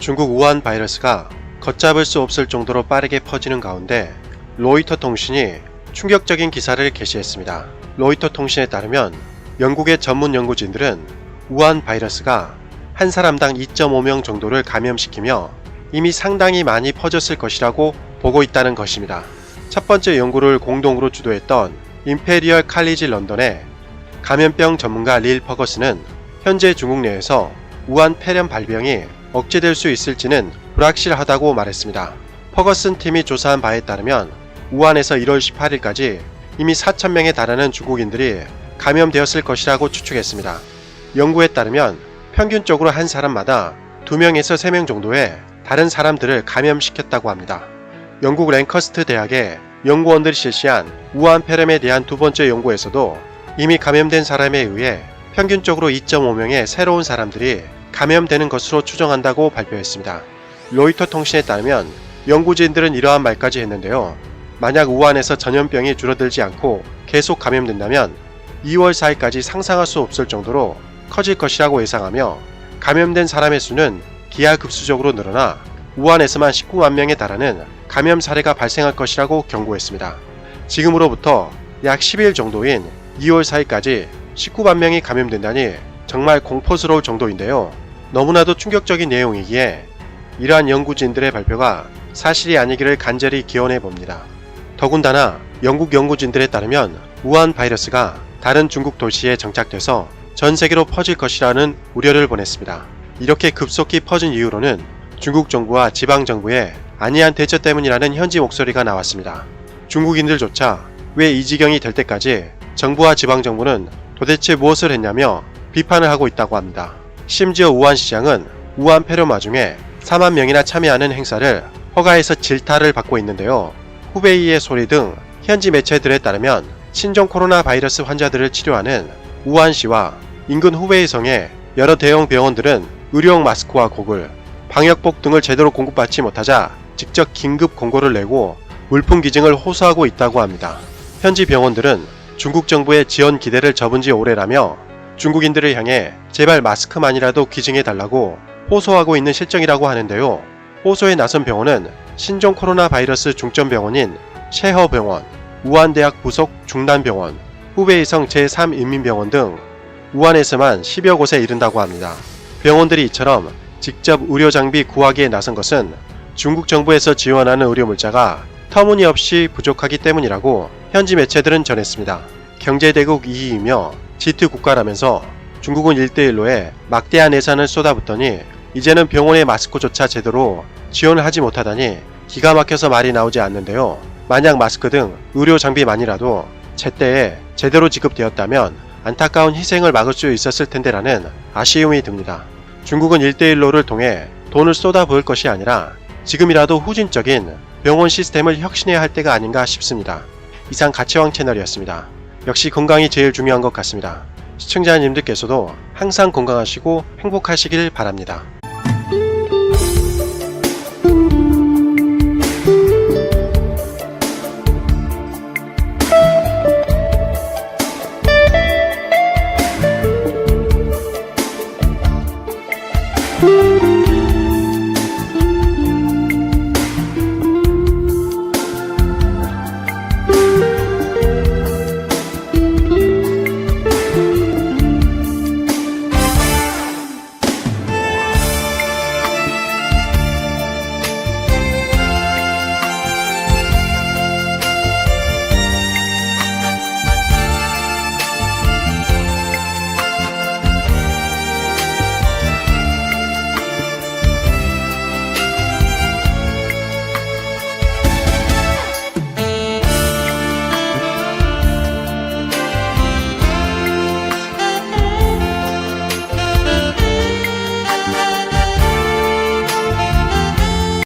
중국 우한 바이러스가 걷잡을 수 없을 정도로 빠르게 퍼지는 가운데 로이터 통신이 충격적인 기사를 게시했습니다. 로이터 통신에 따르면 영국의 전문 연구진들은 우한 바이러스가 한 사람당 2.5명 정도를 감염시키며 이미 상당히 많이 퍼졌을 것이라고 보고 있다는 것입니다. 첫 번째 연구를 공동으로 주도했던 임페리얼 칼리지 런던의 감염병 전문가 릴 퍼거슨은 현재 중국 내에서 우한 폐렴 발병이 억제될 수 있을지는 불확실하다고 말했습니다. 퍼거슨 팀이 조사한 바에 따르면 우한에서 1월 18일까지 이미 4,000명에 달하는 중국인들이 감염되었을 것이라고 추측했습니다. 연구에 따르면 평균적으로 한 사람마다 2명에서 3명 정도의 다른 사람들을 감염시켰다고 합니다. 영국 랭커스트 대학의 연구원들이 실시한 우한 폐렴에 대한 두 번째 연구에서도 이미 감염된 사람에 의해 평균적으로 2.5명의 새로운 사람들이 감염되는 것으로 추정한다고 발표했습니다. 로이터 통신에 따르면 연구진들은 이러한 말까지 했는데요. 만약 우한에서 전염병이 줄어들지 않고 계속 감염된다면 2월 4일까지 상상할 수 없을 정도로 커질 것이라고 예상하며 감염된 사람의 수는 기하급수적으로 늘어나 우한에서만 19만 명에 달하는 감염 사례가 발생할 것이라고 경고했습니다. 지금으로부터 약 10일 정도인 2월 4일까지 19만 명이 감염된다니 정말 공포스러울 정도인데요. 너무나도 충격적인 내용이기에 이러한 연구진들의 발표가 사실이 아니기를 간절히 기원해 봅니다. 더군다나 영국 연구진들에 따르면 우한 바이러스가 다른 중국 도시에 정착돼서 전 세계로 퍼질 것이라는 우려를 보냈습니다. 이렇게 급속히 퍼진 이유로는 중국 정부와 지방 정부의 안이한 대처 때문이라는 현지 목소리가 나왔습니다. 중국인들조차 왜 이 지경이 될 때까지 정부와 지방 정부는 도대체 무엇을 했냐며 비판을 하고 있다고 합니다. 심지어 우한시장은 우한 폐렴 와중에 4만 명이나 참여하는 행사를 허가해서 질타를 받고 있는데요. 후베이의 소리 등 현지 매체들에 따르면 신종 코로나 바이러스 환자들을 치료하는 우한시와 인근 후베이성의 여러 대형 병원들은 의료용 마스크와 고글, 방역복 등을 제대로 공급받지 못하자 직접 긴급 공고를 내고 물품 기증을 호소하고 있다고 합니다. 현지 병원들은 중국 정부의 지원 기대를 접은 지 오래라며 중국인들을 향해 제발 마스크만이라도 기증해달라고 호소하고 있는 실정이라고 하는데요. 호소에 나선 병원은 신종 코로나 바이러스 중점병원인 셰허병원, 우한대학 부속 중단병원, 후베이성 제3인민병원 등 우한에서만 10여 곳에 이른다고 합니다. 병원들이 이처럼 직접 의료장비 구하기에 나선 것은 중국 정부에서 지원하는 의료물자가 터무니없이 부족하기 때문이라고 현지 매체들은 전했습니다. 경제대국 2위이며 G2 국가라면서 중국은 1대1로에 막대한 예산을 쏟아붓더니 이제는 병원의 마스크조차 제대로 지원을 하지 못하다니 기가 막혀서 말이 나오지 않는데요. 만약 마스크 등 의료 장비만이라도 제때에 제대로 지급되었다면 안타까운 희생을 막을 수 있었을 텐데라는 아쉬움이 듭니다. 중국은 1대1로를 통해 돈을 쏟아부을 것이 아니라 지금이라도 후진적인 병원 시스템을 혁신해야 할 때가 아닌가 싶습니다. 이상 가치왕 채널이었습니다. 역시 건강이 제일 중요한 것 같습니다. 시청자님들께서도 항상 건강하시고 행복하시길 바랍니다. you